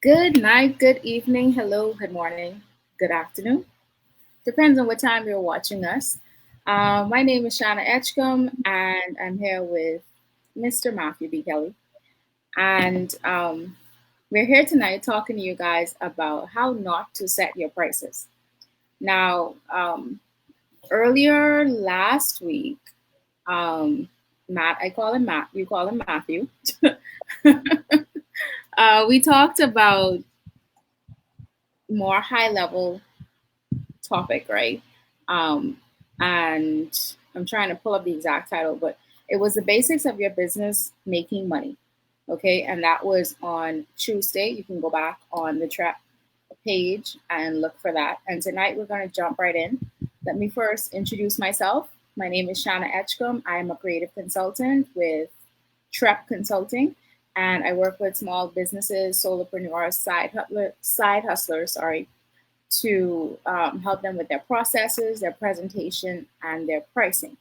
Good night, good evening, hello, good morning, good afternoon. Depends on what time you're watching us. My name is Shana Edgecombe, and I'm here with Mr. Matthew B. Kelly. And we're here tonight talking to you guys about how not to set your prices. Now, earlier last week, Matt, I call him Matt, you call him Matthew. We talked about more high level topic, right? Um, and I'm trying to pull up the exact title, but it was the basics of your business making money. Okay, and that was on Tuesday. You can go back on the trap page and look for that. And tonight we're going to jump right in. Let me first introduce myself. My name is Shana Edgecombe. I am a creative consultant with Trep Consulting, and I work with small businesses, solopreneurs, side hustlers, sorry, to help them with their processes, their presentation, and their pricing.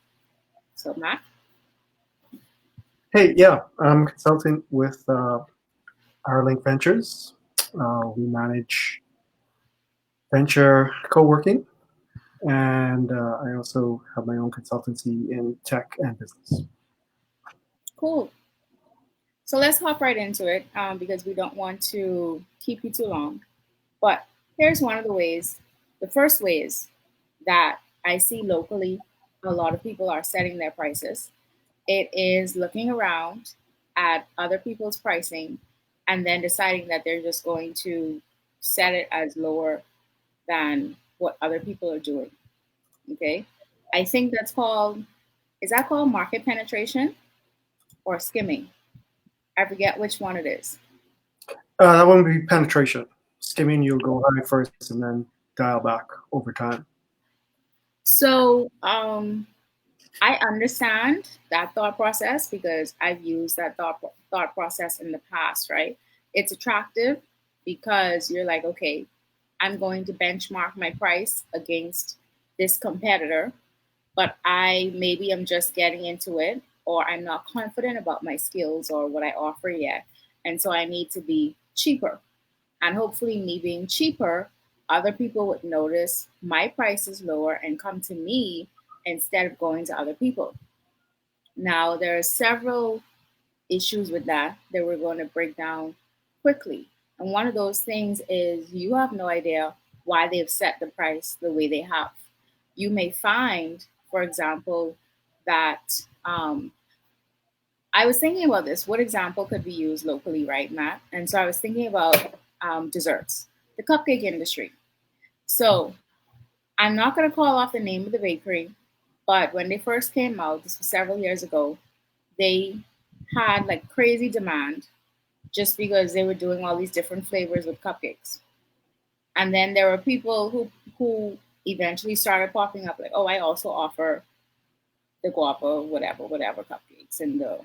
So, Matt? Hey, yeah, I'm consulting with Link Ventures. We manage venture co-working, and I also have my own consultancy in tech and business. Cool. So let's hop right into it because we don't want to keep you too long. But here's one of the ways. The first ways that I see locally, a lot of people are setting their prices. It is looking around at other people's pricing and then deciding that they're just going to set it as lower than what other people are doing. Okay. I think is that called market penetration or skimming? I forget which one it is. That wouldn't be penetration. Skimming, you'll go high first and then dial back over time. So I understand that thought process because I've used that thought process in the past, right? It's attractive because you're like, okay, I'm going to benchmark my price against this competitor, but I maybe I'm just getting into it or I'm not confident about my skills or what I offer yet. And so I need to be cheaper. And hopefully, me being cheaper, other people would notice my price is lower and come to me instead of going to other people. Now, there are several issues with that we're going to break down quickly. And one of those things is you have no idea why they've set the price the way they have. You may find, for example, that I was thinking about this. What example could be used locally, right, Matt? And so I was thinking about desserts, the cupcake industry. So I'm not going to call off the name of the bakery, but when they first came out, this was several years ago, they had like crazy demand just because they were doing all these different flavors with cupcakes. And then there were people who eventually started popping up like, oh, I also offer the guava, whatever cupcakes and the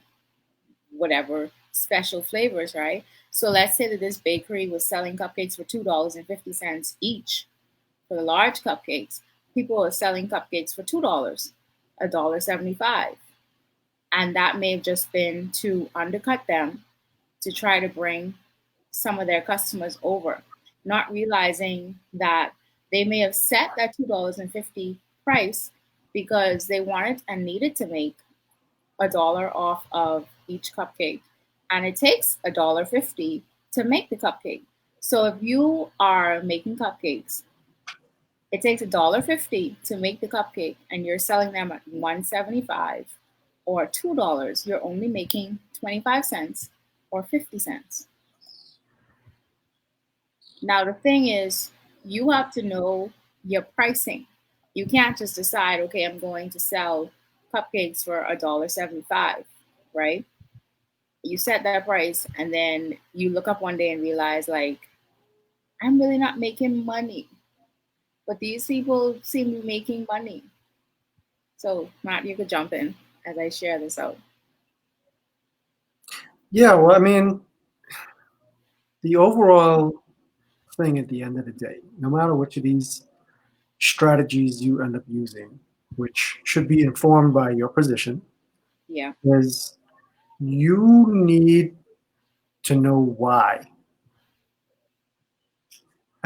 whatever special flavors, right? So let's say that this bakery was selling cupcakes for $2.50 each for the large cupcakes. People were selling cupcakes for $2, $1.75. And that may have just been to undercut them to try to bring some of their customers over, not realizing that they may have set that $2.50 price because they wanted and needed to make $1 off of each cupcake. And it takes $1.50 to make the cupcake. So if you are making cupcakes, it takes $1.50 to make the cupcake and you're selling them at $1.75 or $2, you're only making 25 cents or 50 cents. Now, the thing is, you have to know your pricing. You can't just decide, okay, I'm going to sell cupcakes for $1.75, right? You set that price and then you look up one day and realize, like, I'm really not making money, but these people seem to be making money. So, Matt, you could jump in as I share this out. Yeah, well, I mean, the overall thing at the end of the day, no matter which of these strategies you end up using, which should be informed by your position, Yeah. is you need to know why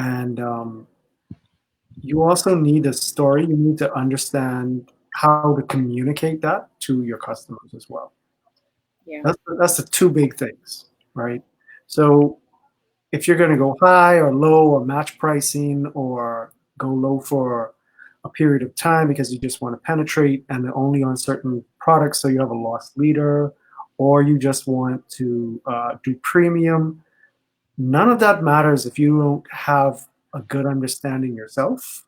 And you also need a story. You need to understand how to communicate that to your customers as well. Yeah. That's the two big things, right? So if you're going to go high or low or match pricing or go low for a period of time because you just want to penetrate and only on certain products so you have a loss leader, or you just want to do premium, none of that matters if you don't have a good understanding yourself,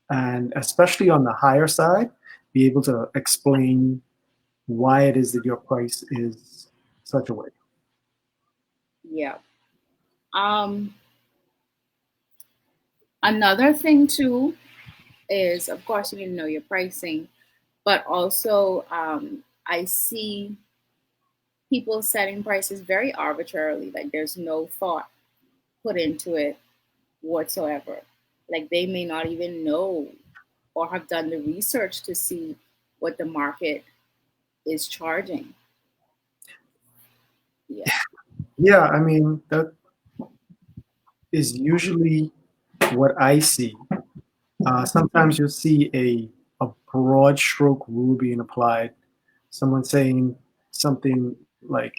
and especially on the higher side, be able to explain why it is that your price is such a way. Yeah. Um, Another thing too is, of course, you need to know your pricing, but also I see people setting prices very arbitrarily. Like there's no thought put into it whatsoever. Like they may not even know or have done the research to see what the market is charging. Yeah. Yeah, I mean, that is usually what I see. Sometimes you'll see a broad stroke rule being applied. Someone saying something like,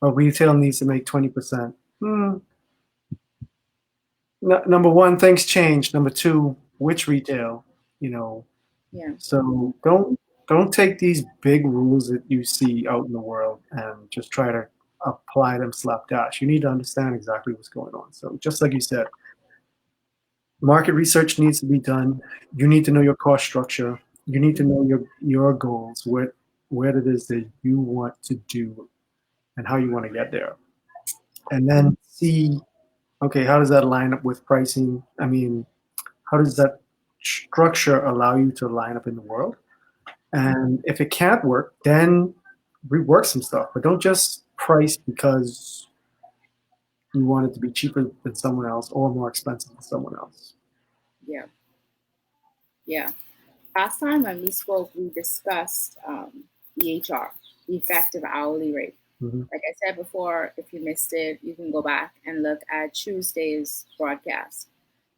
retail needs to make 20%. Hmm. Number one, things change. Number two, which retail? You know, Yeah. so don't take these big rules that you see out in the world and just try to apply them slapdash. You need to understand exactly what's going on. So just like you said, market research needs to be done. You need to know your cost structure. You need to know your goals, what it is that you want to do and how you want to get there. And then see, okay, how does that line up with pricing? I mean, how does that structure allow you to line up in the world? And if it can't work, then rework some stuff. But don't just price because you want it to be cheaper than someone else or more expensive than someone else. Yeah. Yeah. Last time when we spoke, we discussed EHR, the effective hourly rate. Hmm. Like I said before, if you missed it, you can go back and look at Tuesday's broadcast.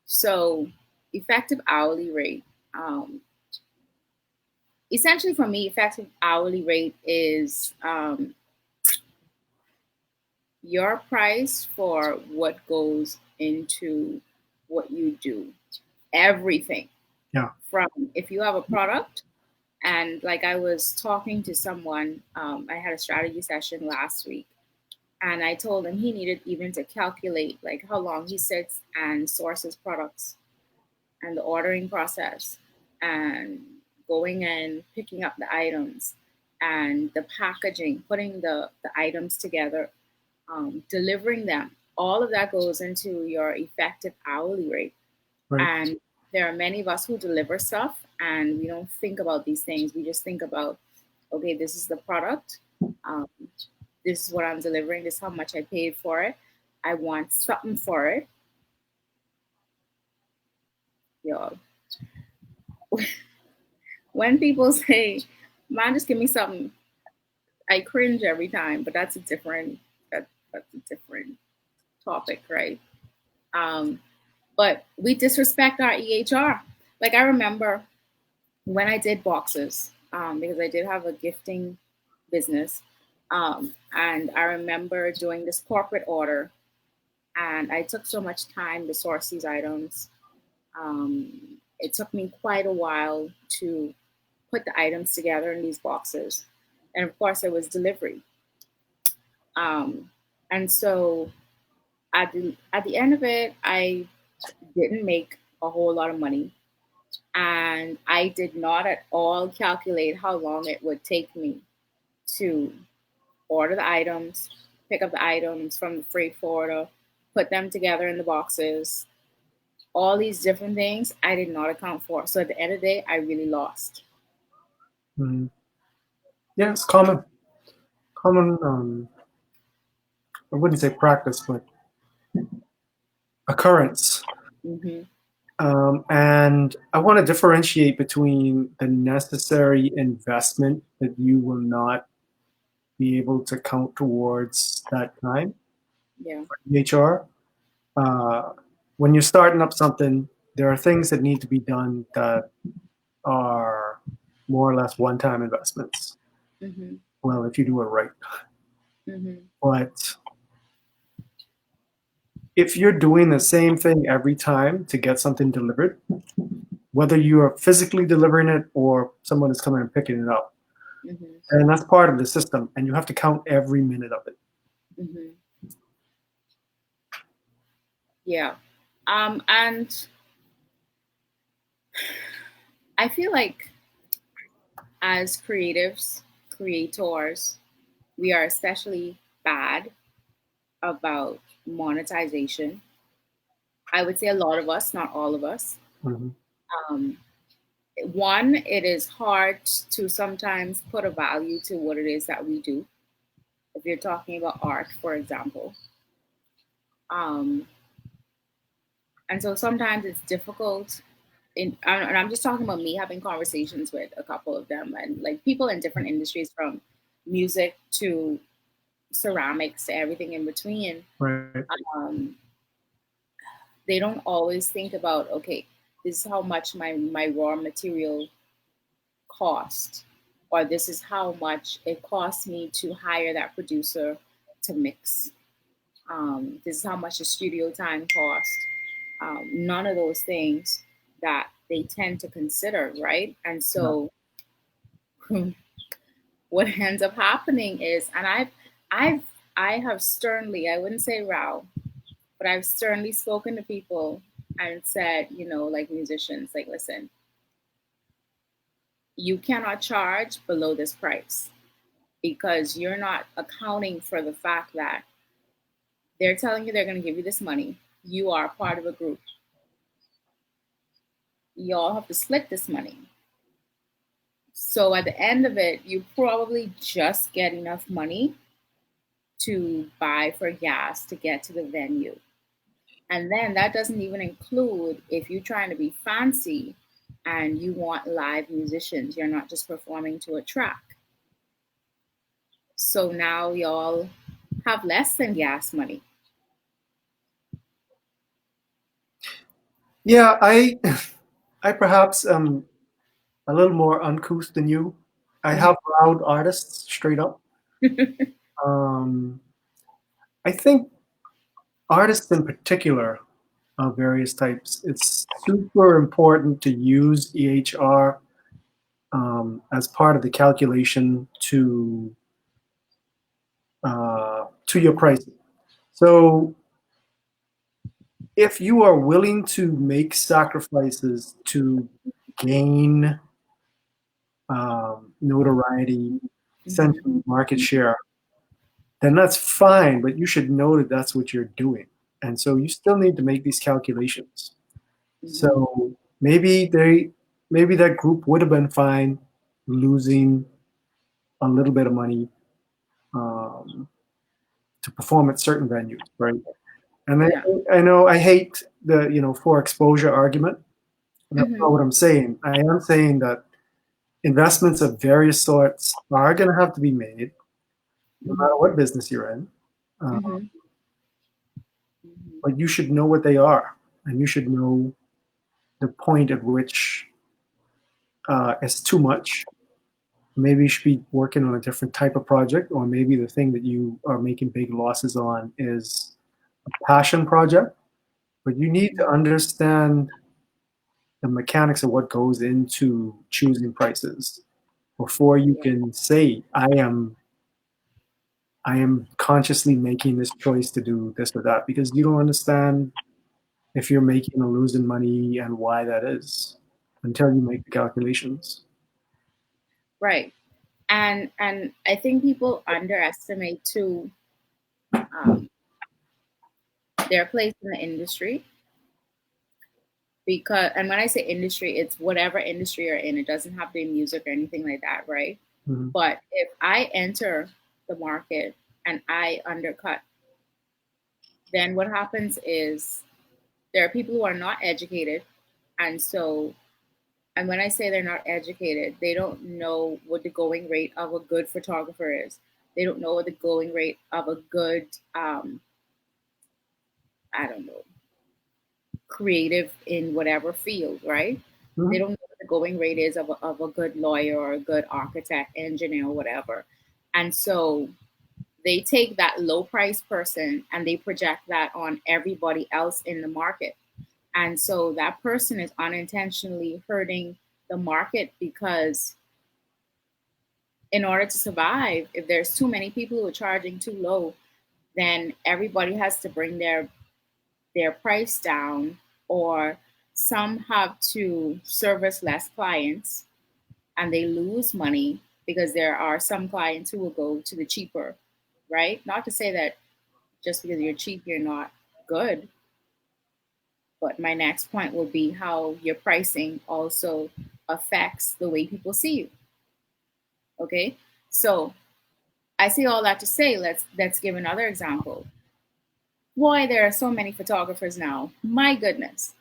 So, effective hourly rate. Essentially, for me, effective hourly rate is your price for what goes into what you do. Everything. Yeah, From if you have a product, and like I was talking to someone, I had a strategy session last week, and I told him he needed even to calculate like how long he sits and sources products and the ordering process and going in, picking up the items and the packaging, putting the items together, delivering them. All of that goes into your effective hourly rate. right. And there are many of us who deliver stuff and we don't think about these things. We just think about, okay, this is the product. Um, this is what I'm delivering. This is how much I paid for it. I want something for it. Yo, when people say, "Man, just give me something," I cringe every time. But that's a different topic, right? Um, but we disrespect our EHR. Like I remember when I did boxes, because I did have a gifting business, and I remember doing this corporate order, and I took so much time to source these items. It took me quite a while to put the items together in these boxes. And of course, there was delivery. Um, and so at the end of it, I didn't make a whole lot of money. And I did not at all calculate how long it would take me to order the items, pick up the items from the freight forwarder, put them together in the boxes, all these different things I did not account for. So at the end of the day, I really lost. Mhm. Yeah, it's common. I wouldn't say practice, but occurrence. Hmm. And I want to differentiate between the necessary investment that you will not be able to count towards that time Yeah. for EHR. when you're starting up something, there are things that need to be done that are more or less one-time investments. Mm-hmm. Well, if you do it right. Mm-hmm. But if you're doing the same thing every time to get something delivered, whether you are physically delivering it or someone is coming and picking it up, Mm-hmm. and that's part of the system, and you have to count every minute of it. Mm-hmm. Yeah. And I feel like as creators, we are especially bad about monetization. I would say a lot of us, not all of us. Hmm. Um, One, it is hard to sometimes put a value to what it is that we do. If you're talking about art, for example, um, and so sometimes it's difficult. And I'm just talking about me having conversations with a couple of them, and like people in different industries, from music to ceramics to everything in between. Right. Um, they don't always think about, okay, this is how much my raw material cost, or this is how much it costs me to hire that producer to mix. This is how much the studio time cost. None of those things that they tend to consider, right? And Yeah. so what ends up happening is, and I've, I have sternly, I wouldn't say row, but I've sternly spoken to people and said, like musicians, like, listen, you cannot charge below this price because you're not accounting for the fact that they're telling you they're going to give you this money. You are part of a group. You all have to split this money. So at the end of it, you probably just get enough money to buy for gas to get to the venue. And then that doesn't even include if you're trying to be fancy and you want live musicians, you're not just performing to a track. So now y'all have less than gas money. Yeah, I perhaps am a little more uncouth than you. I Mhm. have loud artists straight up. Um, I think artists in particular of various types, it's super important to use EHR as part of the calculation to your pricing. So if you are willing to make sacrifices to gain notoriety, Mhm. essentially market share, then that's fine. But you should know that that's what you're doing, and so you still need to make these calculations. Mhm. So maybe that group would have been fine losing a little bit of money um, to perform at certain venues, right? And Yeah. I know I hate the for exposure argument. And that's not Mhm. what I'm saying. I am saying that investments of various sorts are going to have to be made, no matter Mhm. what business you're in. Uh, Mhm. Mhm. but you should know what they are, and you should know the point at which it's too much. Maybe you should be working on a different type of project, or maybe the thing that you are making big losses on is a passion project. But you need to understand the mechanics of what goes into choosing prices before you Yeah. can say I am consciously making this choice to do this or that, because you don't understand if you're making or losing money and why that is until you make the calculations. Right. And I think people underestimate too, um, their place in the industry, because, and when I say industry, it's whatever industry you're in. It doesn't have to be music or anything like that, right? Mhm. But if I enter the market and I undercut, then what happens is there are people who are not educated, and so, and when I say they're not educated, they don't know what the going rate of a good photographer is. They don't know what the going rate of a good, I don't know, creative in whatever field, right? They Mhm. don't know what the going rate is of a good lawyer or a good architect, engineer, whatever. And so they take that low price person and they project that on everybody else in the market. And so that person is unintentionally hurting the market because in order to survive, if there's too many people who are charging too low, then everybody has to bring their price down, or some have to service less clients and they lose money because there are some clients who will go to the cheaper, right? Not to say that just because you're cheap, you're not good. But my next point will be how your pricing also affects the way people see you. Okay. So I say all that to say, let's give another example. Why there are so many photographers now. My goodness.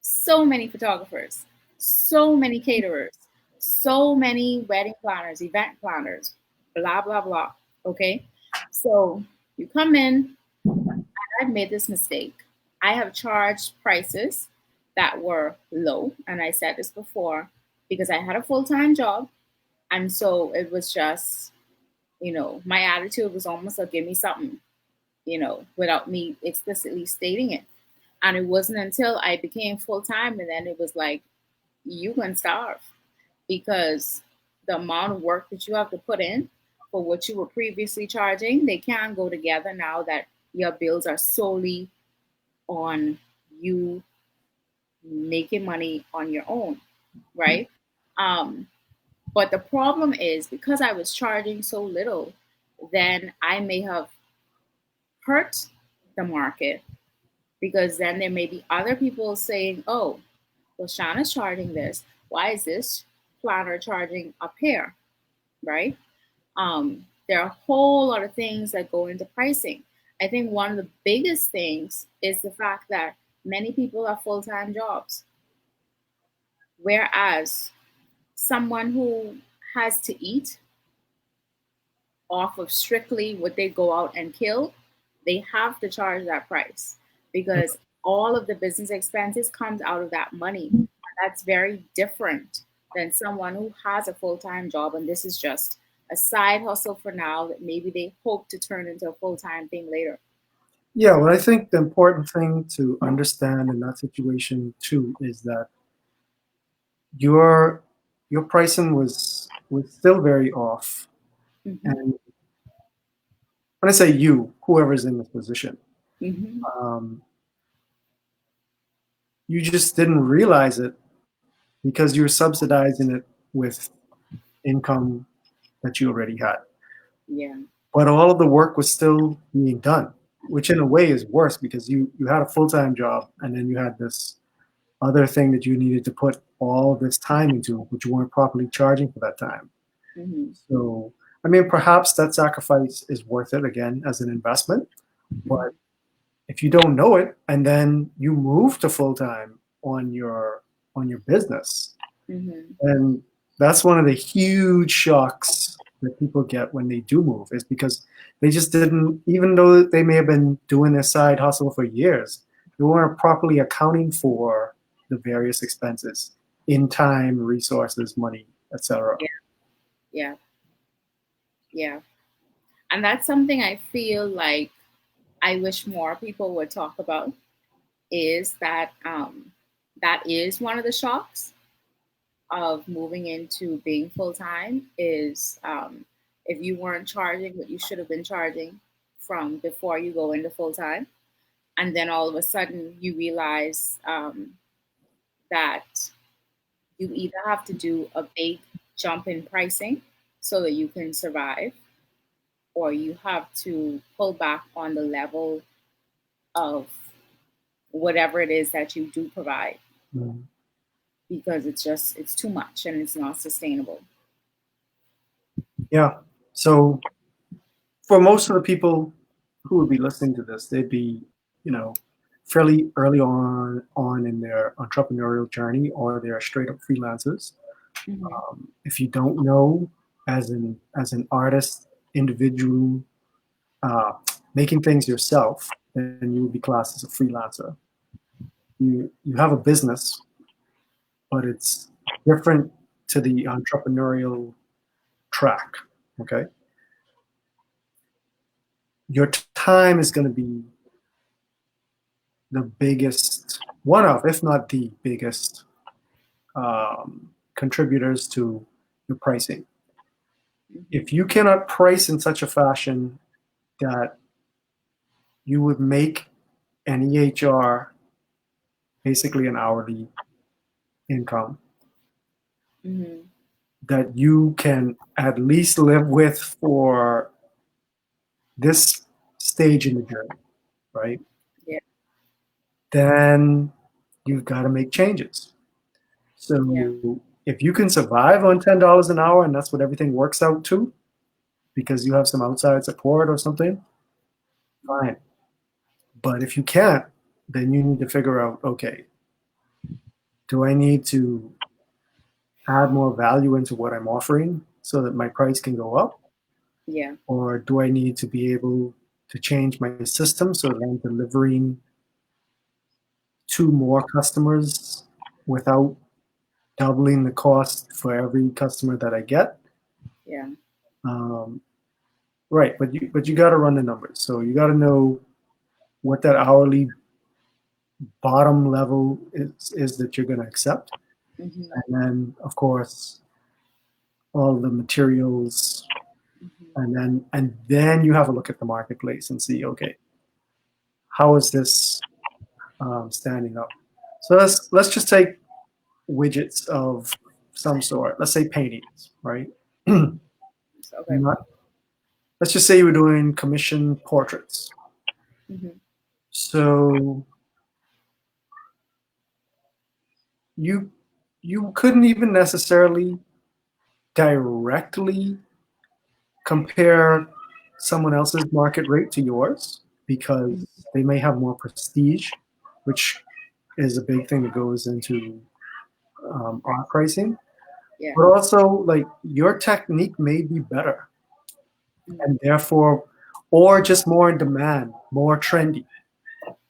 So many photographers, so many caterers, so many wedding planners, event planners, blah, blah, blah. Okay. So you come in, I've made this mistake. I have charged prices that were low. And I said this before because I had a full time job. And so it was just, my attitude was almost a give me something, without me explicitly stating it. And it wasn't until I became full time and then it was like, you can starve because the amount of work that you have to put in for what you were previously charging, they can't go together now that your bills are solely on you making money on your own, right? Um, but the problem is because I was charging so little, then I may have hurt the market because then there may be other people saying, oh, well, Shana's charging this. Why is this planner charging a pair, right? There are a whole lot of things that go into pricing. I think one of the biggest things is the fact that many people have full time jobs, whereas someone who has to eat off of strictly what they go out and kill, they have to charge that price because all of the business expenses comes out of that money. And that's very different than someone who has a full-time job and this is just a side hustle for now that maybe they hope to turn into a full-time thing later. Yeah, well, I think the important thing to understand in that situation too is that your your pricing was still very off. Hmm. And when I say you, whoever's in this position, Hmm. um, you just didn't realize it because you were subsidizing it with income that you already had. Yeah. But all of the work was still being done, which in a way is worse because you had a full time job and then you had this other thing that you needed to put all this time into, which you weren't properly charging for that time. Hmm. So, I mean, perhaps that sacrifice is worth it again as an investment. But Hmm. if you don't know it and then you move to full time on your business, Hmm. and that's one of the huge shocks that people get when they do move is because they just didn't, even though they may have been doing their side hustle for years, they weren't properly accounting for the various expenses in time, resources, money, etc. Yeah. Yeah. Yeah. And that's something I feel like I wish more people would talk about is that that is one of the shocks of moving into being full time is if you weren't charging what you should have been charging from before you go into full time, and then all of a sudden you realize that you either have to do a big jump in pricing so that you can survive, or you have to pull back on the level of whatever it is that you do provide Mm. because it's too much and it's not sustainable. Yeah. So for most of the people who would be listening to this, they'd be, fairly early on in their entrepreneurial journey, or they're straight up freelancers. Hmm. If you don't know, as an artist, individual, uh, making things yourself, then you would be classed as a freelancer. You have a business, but it's different to the entrepreneurial track. Okay, your time is going to be the biggest one of, if not the biggest, contributors to your pricing. Mm-hmm. If you cannot price in such a fashion that you would make an EHR basically an hourly income Mm-hmm. that you can at least live with for this stage in the journey, right? Yeah. Then you've got to make changes. Yeah. So if you can survive on $10 an hour and that's what everything works out to because you have some outside support or something, fine. But if you can't, then you need to figure out, okay, do I need to add more value into what I'm offering so that my price can go up? Yeah. Or do I need to be able to change my system so that I'm delivering to more customers without doubling the cost for every customer that I get? Yeah. Um, right, but you got to run the numbers. So you got to know what that hourly bottom level is that you're going to accept, Mm-hmm. and then of course all the materials, Mm-hmm. and then you have a look at the marketplace and see, okay, how is this standing up? So let's just take widgets of some sort. Let's say paintings, right? Okay. Not, let's just say you were doing commission portraits. Mm-hmm. So you you couldn't even necessarily directly compare someone else's market rate to yours because Mm-hmm. they may have more prestige, which is a big thing that goes into our pricing. Yeah. But also, like your technique may be better, and therefore, or just more in demand, more trendy.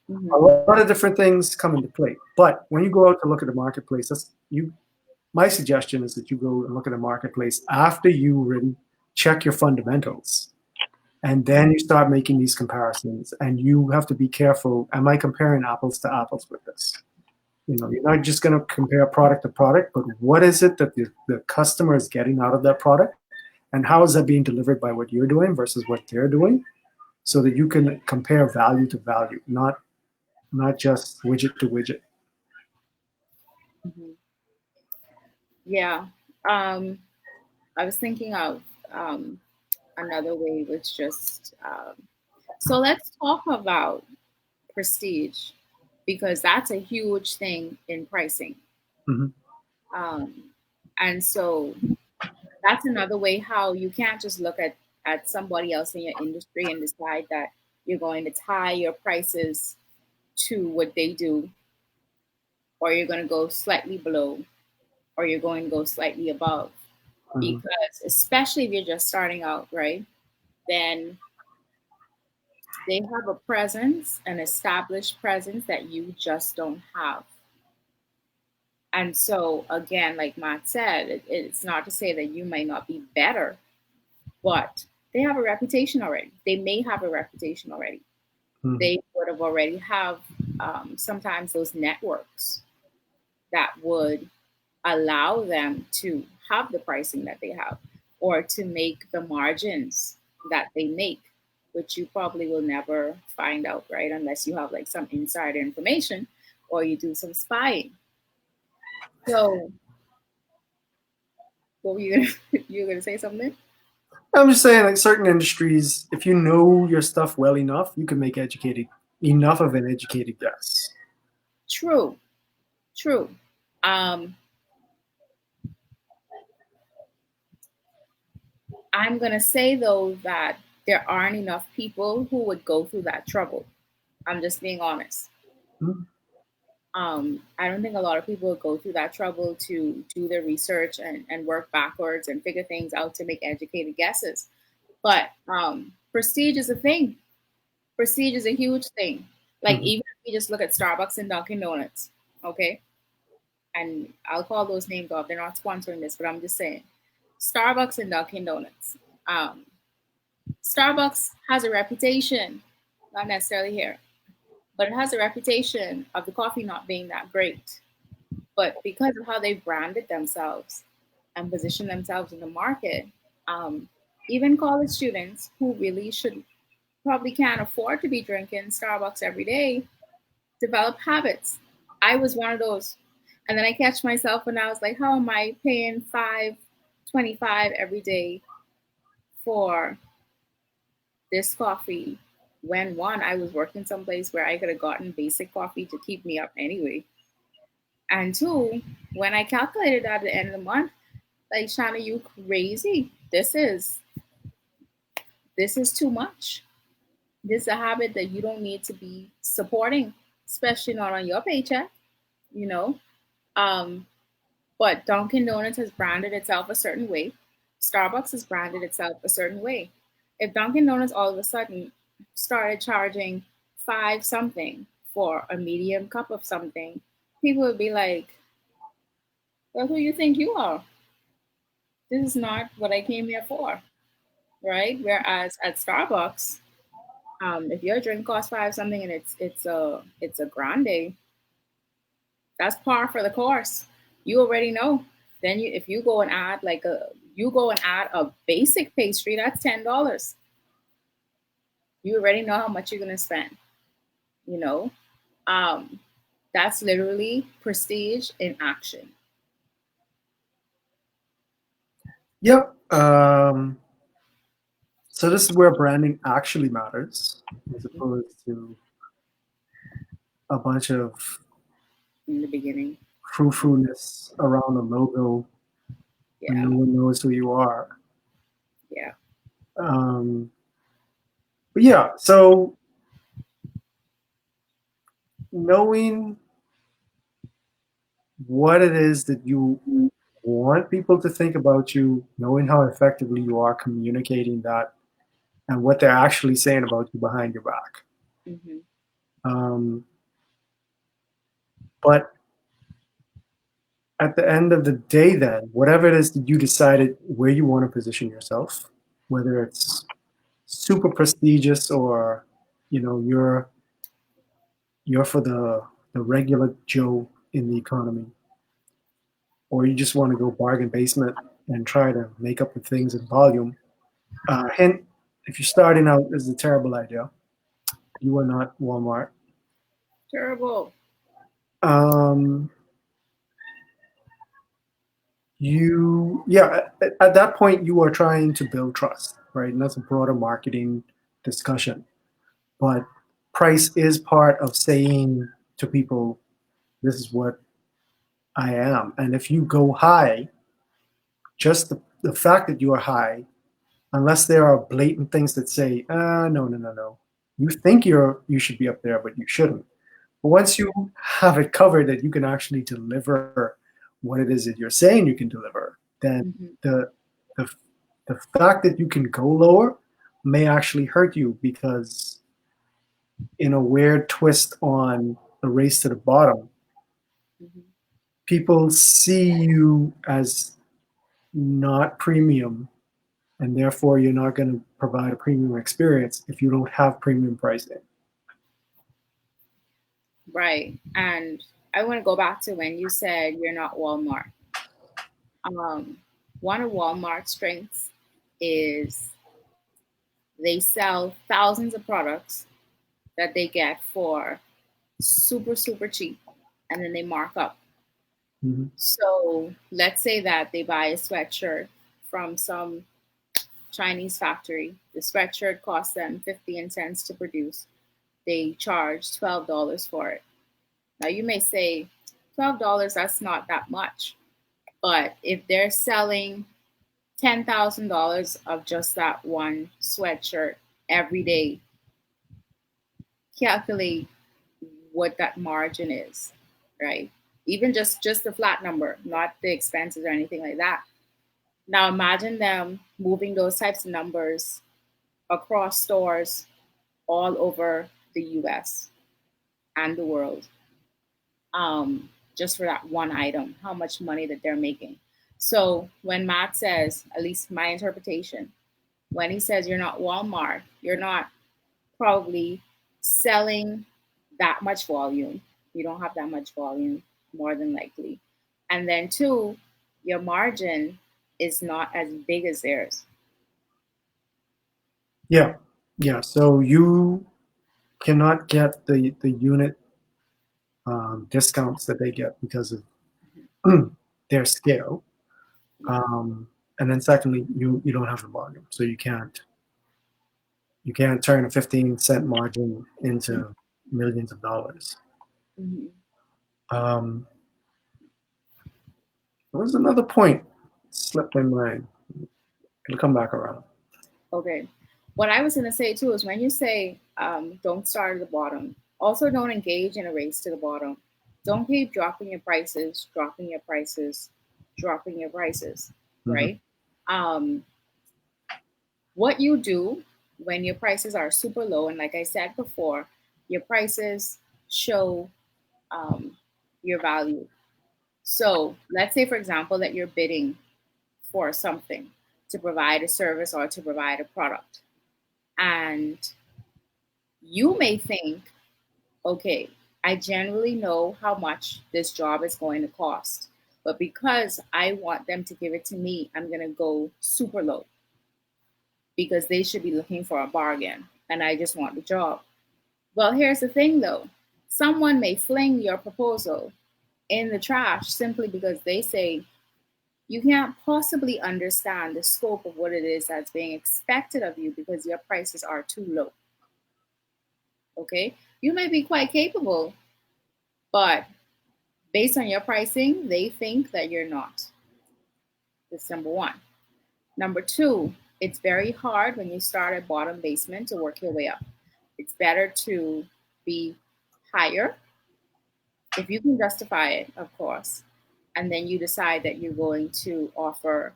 A Mm-hmm. lot of different things come into play. But when you go out to look at the marketplace, that's you. My suggestion is that you go and look at the marketplace after you really check your fundamentals, and then you start making these comparisons. And you have to be careful. Am I comparing apples to apples with this? You're not just going to compare product to product, but what is it that the customer is getting out of that product, and how is that being delivered by what you're doing versus what they're doing, so that you can compare value to value, not just widget to widget. Mm-hmm. Yeah. Um, I was thinking of um, another way was just so let's talk about prestige because that's a huge thing in pricing. Mhm. Um, and so that's another way how you can't just look at somebody else in your industry and decide that you're going to tie your prices to what they do, or you're going to go slightly below, or you're going to go slightly above. Mhm. Because especially if you're just starting out, right? Then they have a presence, an established presence that you just don't have. And so, again, like Matt said, it's not to say that you might not be better, but they have a reputation already. They may have a reputation already. Mhm. They would have already have sometimes those networks that would allow them to have the pricing that they have or to make the margins that they make, which you probably will never find out, right? Unless you have like some insider information or you do some spying. So, what were you gonna, you were gonna say something? I'm just saying, like certain industries, if you know your stuff well enough, you can make educated enough of an educated guess. True, true. Um, I'm gonna say though that there aren't enough people who would go through that trouble. I'm just being honest. Mhm. I don't think a lot of people would go through that trouble to do their research and work backwards and figure things out to make educated guesses. But prestige is a thing. Prestige is a huge thing. Like Mhm. even if we just look at Starbucks and Dunkin' Donuts, okay? And I'll call those names off. They're not sponsoring this, but I'm just saying. Starbucks and Dunkin' Donuts. Starbucks has a reputation, not necessarily here, but it has a reputation of the coffee not being that great. But because of how they branded themselves and positioned themselves in the market, um, even college students who really should probably can't afford to be drinking Starbucks every day develop habits. I was one of those. And then I catch myself and I was like, how am I paying 5.25 every day for this coffee when one, I was working someplace where I could have gotten basic coffee to keep me up anyway. And two, when I calculated that at the end of the month, like Shana, you crazy. This is too much. This is a habit that you don't need to be supporting, especially not on your paycheck, you know. Um, But Dunkin' Donuts has branded itself a certain way. Starbucks has branded itself a certain way. If Dunkin' Donuts all of a sudden started charging five something for a medium cup of something, people would be like, well, who you think you are? This is not what I came here for, right? Whereas at Starbucks, if your drink costs five something and it's a grande, that's par for the course. You already know. Then if you go and add a basic pastry, that's $10. You already know how much you're gonna spend. You know, um, that's literally prestige in action. Yep. So this is where branding actually matters, as opposed to a bunch of In the beginning. frou-frou-ness around a logo when Yeah, no one knows who you are. yeah. Um, but yeah, so knowing what it is that you want people to think about you, knowing how effectively you are communicating that, and what they're actually saying about you behind your back. Hmm. Um, but at the end of the day, then, whatever it is that you decided where you want to position yourself, whether it's super prestigious or you're for the regular Joe in the economy, or you just want to go bargain basement and try to make up the things in volume. Hint: if you're starting out, this is a terrible idea. You are not Walmart. Terrible. Um, yeah, at that point, you are trying to build trust, right? And that's a broader marketing discussion. But price is part of saying to people, this is what I am. And if you go high, just the fact that you are high, unless there are blatant things that say, no, no, no, no. You think you should be up there, but you shouldn't. But once you have it covered that you can actually deliver what it is that you're saying you can deliver, then Hmm. the the the fact that you can go lower may actually hurt you because in a weird twist on the race to the bottom, Hmm. people see you as not premium, and therefore you're not going to provide a premium experience if you don't have premium pricing. Right. And I want to go back to when you said you're not Walmart. Um, One of Walmart's strengths is they sell thousands of products that they get for super, super cheap, and then they mark up. Mhm. So let's say that they buy a sweatshirt from some Chinese factory. The sweatshirt costs them 15 cents to produce. They charge $12 for it. Now you may say $12, that's not that much. But if they're selling $10,000 of just that one sweatshirt every day, calculate what that margin is, right? Even just the flat number, not the expenses or anything like that. Now imagine them moving those types of numbers across stores all over the US. and the world, just for that one item, how much money that they're making. So when Matt says, at least my interpretation, when he says you're not Walmart, you're not probably selling that much volume. You don't have that much volume, more than likely. And then, two, your margin is not as big as theirs. Yeah, yeah. So you cannot get the unit discounts that they get because of their scale. Yeah. Um, and then secondly, you don't have the volume, so you can't turn a 15-cent margin into millions of dollars. Mm-hmm. Um, there was another point slipped my mind. It'll come back around. Okay. What I was going to say too is when you say don't start at the bottom, also don't engage in a race to the bottom. Don't keep dropping your prices, dropping your prices, Hmm. right? Um, what you do when your prices are super low, and like I said before, your prices show um, your value. So let's say, for example, that you're bidding for something to provide a service or to provide a product. And you may think, okay, I generally know how much this job is going to cost. But because I want them to give it to me, I'm going to go super low because they should be looking for a bargain and I just want the job. Well, here's the thing though, someone may fling your proposal in the trash simply because they say, you can't possibly understand the scope of what it is that's being expected of you because your prices are too low. Okay? You may be quite capable, but based on your pricing, they think that you're not. That's number one. Number two, it's very hard when you start at bottom basement to work your way up. It's better to be higher if you can justify it, of course, and then you decide that you're going to offer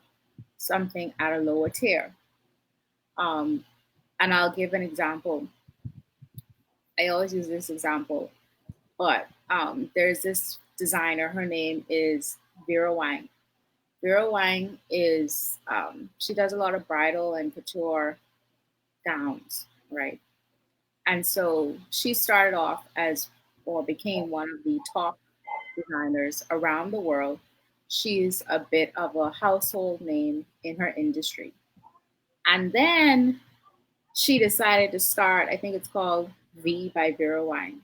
something at a lower tier. Um, and I'll give an example. I always use this example, but there's this designer. Her name is Vera Wang. Vera Wang is she does a lot of bridal and couture gowns, right? And so she started off as or became one of the top designers around the world. She's a bit of a household name in her industry. And then she decided to start, I think it's called V by Vera Wang.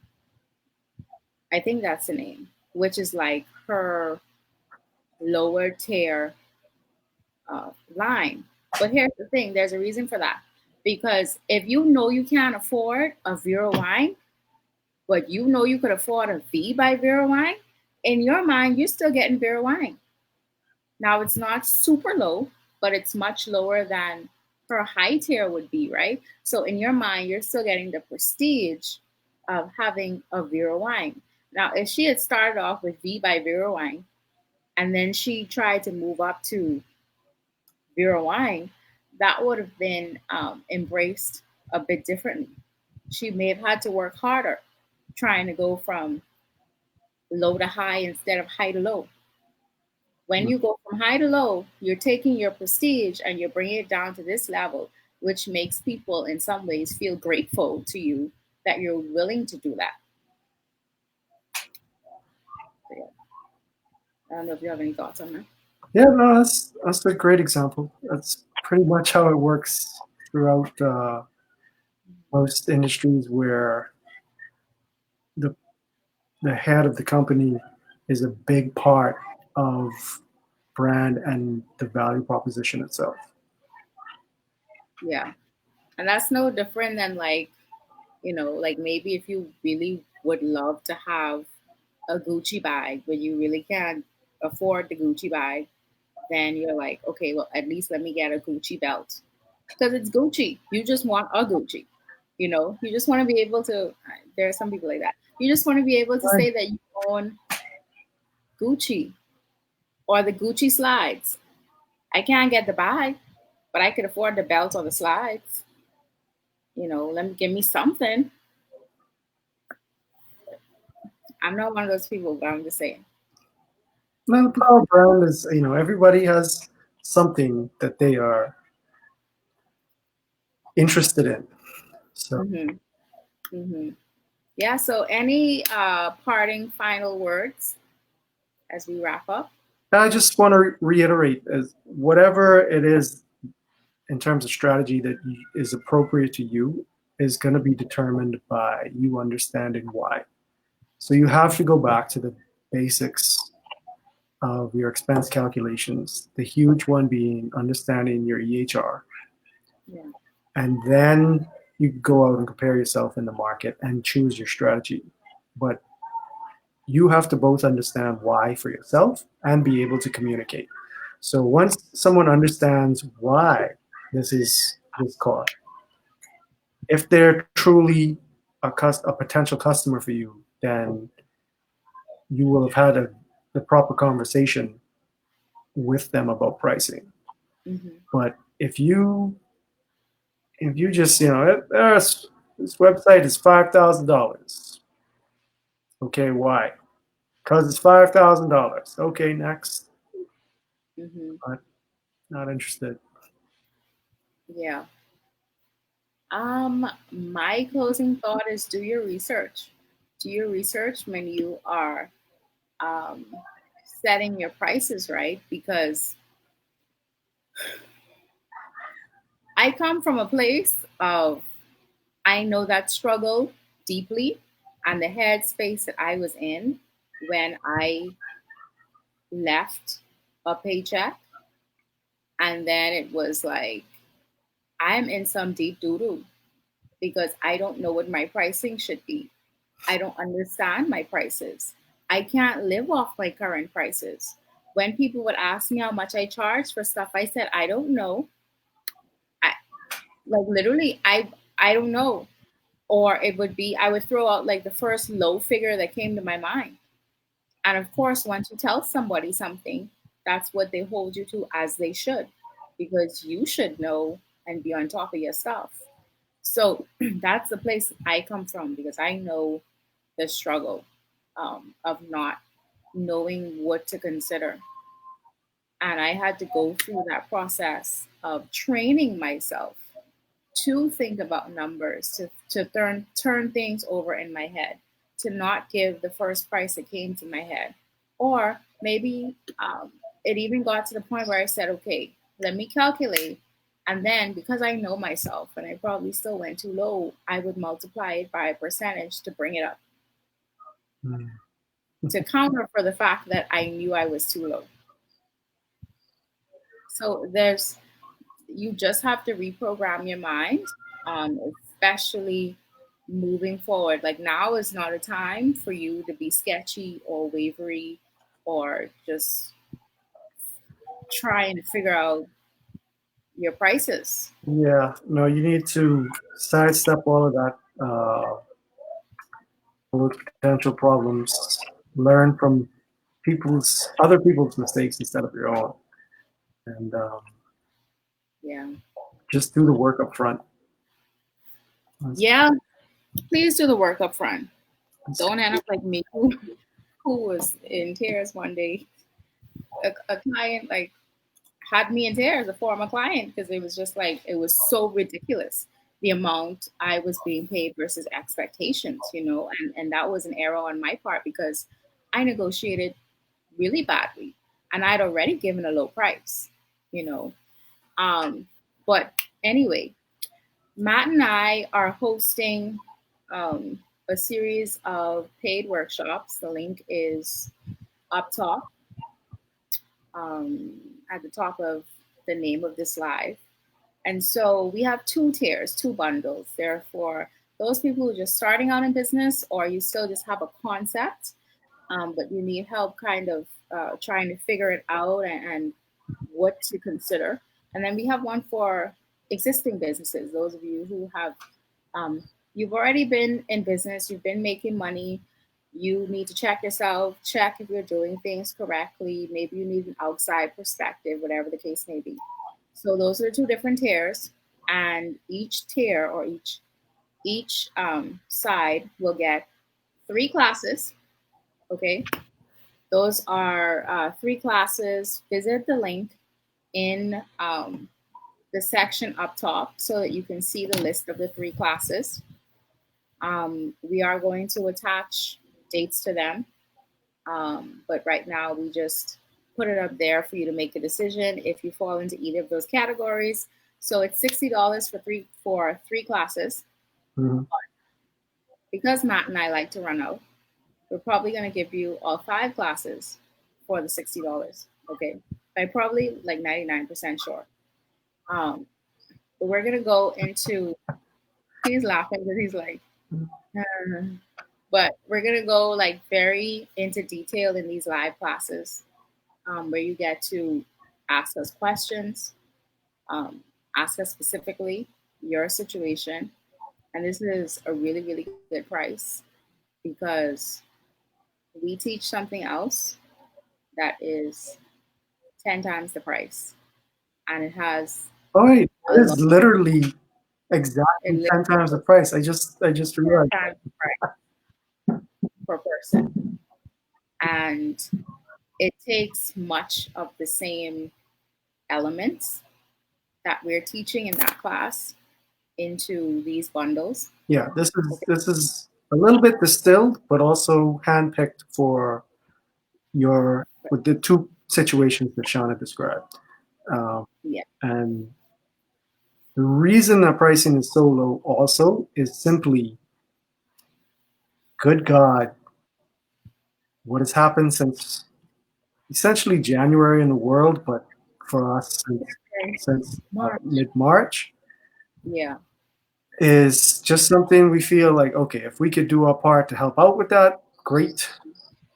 I think that's the name, which is like her lower tier line. But here's the thing, there's a reason for that. Because if you know you can't afford a Vera Wang, but you know you could afford a V by Vera Wang, in your mind, you're still getting Vera Wang. Now it's not super low, but it's much lower than her high tier would be, right? So in your mind, you're still getting the prestige of having a Vera Wang. Now, if she had started off with V by Vera Wang and then she tried to move up to Vera Wang, that would have been embraced a bit differently. She may have had to work harder trying to go from low to high instead of high to low. When you go from high to low, you're taking your prestige and you're bringing it down to this level, which makes people in some ways feel grateful to you that you're willing to do that. So, yeah, I don't know if you have any thoughts on that. Yeah, no, that's a great example. That's pretty much how it works throughout most industries where the the head of the company is a big part of brand and the value proposition itself. Yeah. And that's no different than like, like maybe if you really would love to have a Gucci bag, but you really can't afford the Gucci bag, then you're like, okay, well, at least let me get a Gucci belt because it's Gucci. You just want a Gucci. You just want to be able to. There are some people like that. You just want to be able to Right. say that you own Gucci or the Gucci slides. I can't get the bag, but I could afford the belt or the slides. Let me give me something. I'm not one of those people, but I'm just saying. Now, the power brand is, everybody has something that they are interested in. So Mm-hmm. Mm-hmm. Yeah. So, any parting final words as we wrap up? I just want to reiterate, as whatever it is in terms of strategy that is appropriate to you is going to be determined by you understanding why. So you have to go back to the basics of your expense calculations, the huge one being understanding your EHR. Yeah. And then you go out and compare yourself in the market and choose your strategy. But you have to both understand why for yourself and be able to communicate. So once someone understands why this cost, if they're truly a potential customer for you, then you will have had the proper conversation with them about pricing. Mm-hmm. But if you just this website is $5,000. Okay, why? Because it's $5,000. Okay, next. Mm-hmm. Not, not interested. Yeah. My closing thought is do your research. Do your research when you are um, setting your prices right, because I come from a place of I know that struggle deeply, and the headspace that I was in when I left a paycheck, and then it was like I'm in some deep doo doo because I don't know what my pricing should be. I don't understand my prices. I can't live off my current prices. When people would ask me how much I charge for stuff, I said I don't know. I like literally I don't know. Or it would be I would throw out like the first low figure that came to my mind. And of course, once you tell somebody something, that's what they hold you to, as they should, because you should know and be on top of your stuff. So that's the place I come from, because I know the struggle of not knowing what to consider. And I had to go through that process of training myself to think about numbers, to turn things over in my head, to not give the first price that came to my head. Or maybe it even got to the point where I said, okay, let me calculate. And then because I know myself and I probably still went too low, I would multiply it by a percentage to bring it up, Mm. to counter for the fact that I knew I was too low. So you just have to reprogram your mind, especially moving forward. Like now is not a time for you to be sketchy or wavery or just trying to figure out your prices. Yeah, no, you need to sidestep all of that, all those potential problems. Learn from other people's mistakes instead of your own, and Yeah. just do the work up front. That's, Yeah. Please do the work up front. that's, Don't end up like me, who was in tears one day. A client like had me in tears, a former client, because it was just like it was so ridiculous the amount I was being paid versus expectations, and that was an error on my part because I negotiated really badly and I'd already given a low price, you know. Um, but anyway, Matt and I are hosting a series of paid workshops. The link is up top, at the top of the name of this live. And so we have two tiers, two bundles. They're for those people who are just starting out in business, or you still just have a concept, but you need help kind of trying to figure it out, and what to consider. And then we have one for existing businesses, those of you who have, um, you've already been in business, you've been making money. You need to check yourself, check if you're doing things correctly. Maybe you need an outside perspective, whatever the case may be. So those are two different tiers, and each tier or each side will get 3 classes. Okay, those are three classes. Visit the link in the section up top so that you can see the list of the three classes. We are going to attach dates to them, but right now we just put it up there for you to make a decision if you fall into either of those categories. So it's $60 for three classes. Hmm. Because Matt and I like to run out, we're probably going to give you all five classes for the $60. Okay, I'm probably like 99% sure. Um, but we're going to go into. He's laughing because he's like, "Uh." But we're gonna go like very into detail in these live classes, where you get to ask us questions, um, ask us specifically your situation, and this is a really really good price because we teach something else that is 10 times the price, and it has Oh, wait, a it lot. is literally It exactly lives 10 times the price. I just realized. 10 times the price per person, and it takes much of the same elements that we're teaching in that class into these bundles. Yeah, this is Okay. this is a little bit distilled, but also handpicked for your with the two situations that Shauna described. Um, Yeah. and the reason that pricing is so low also is simply, good God, what has happened since essentially January in the world, but for us Okay. since March. mid March, Yeah. is just something we feel like, okay, if we could do our part to help out with that, great.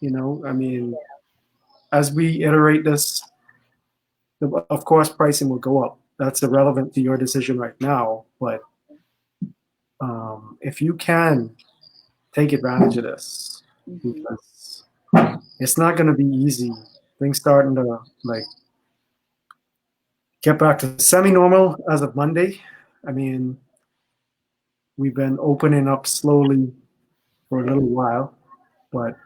I mean, as we iterate this, of course, pricing will go up. That's irrelevant to your decision right now. But if you can take advantage of this, Hmm. because it's not going to be easy. Things starting to like get back to semi-normal as of Monday. I mean, we've been opening up slowly for a little while, but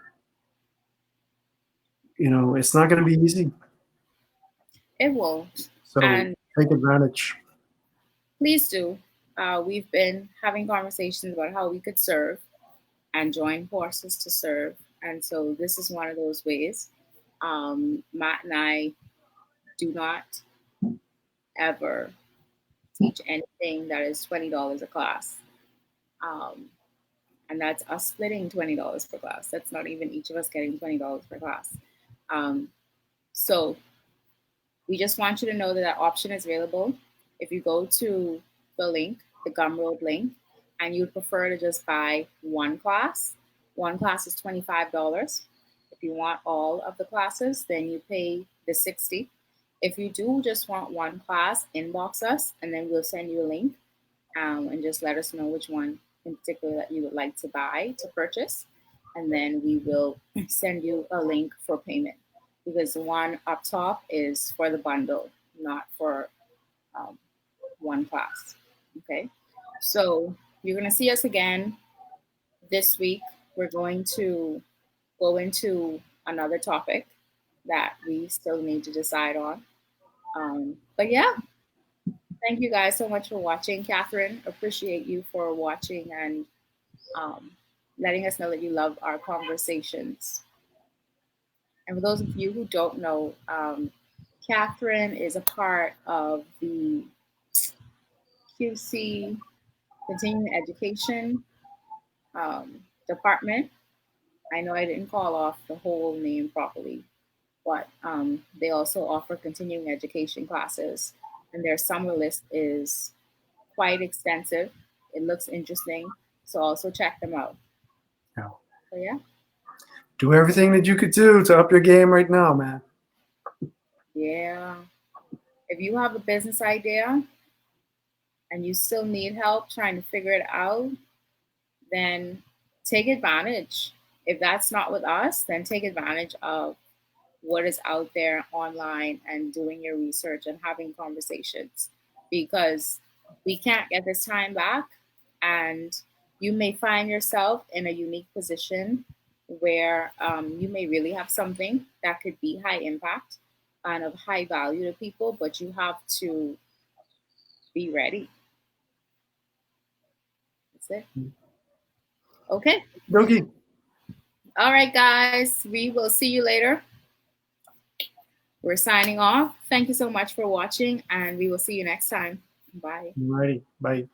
it's not going to be easy. It will. So And take advantage. please do. We've been having conversations about how we could serve and join forces to serve. And so this is one of those ways. Matt and I do not ever teach anything that is $20 a class. Um, and that's us splitting $20 per class. That's not even each of us getting $20 per class. Um, so we just want you to know that that option is available. If you go to the link, the Gumroad link, and you'd prefer to just buy one class is $25. If you want all of the classes, then you pay the 60. If you do just want one class, inbox us and then we'll send you a link, and just let us know which one in particular that you would like to buy to purchase. And then we will send you a link for payment because the one up top is for the bundle, not for um, one class. Okay. So you're going to see us again this week. We're going to go into another topic that we still need to decide on. But yeah, thank you guys so much for watching. Catherine, appreciate you for watching and um, letting us know that you love our conversations. And for those of you who don't know, Catherine is a part of the QC continuing education department. I know I didn't call off the whole name properly, but they also offer continuing education classes, and their summer list is quite extensive. It looks interesting, so also check them out. Yeah. So yeah, Do everything that you could do to up your game right now, man. yeah. If you have a business idea and you still need help trying to figure it out, then take advantage. If that's not with us, then take advantage of what is out there online and doing your research and having conversations because we can't get this time back. And you may find yourself in a unique position where you may really have something that could be high impact and of high value to people, but you have to be ready. That's it. Okay. Dokie. All right, guys. We will see you later. We're signing off. Thank you so much for watching, and we will see you next time. Bye. Alrighty. Bye.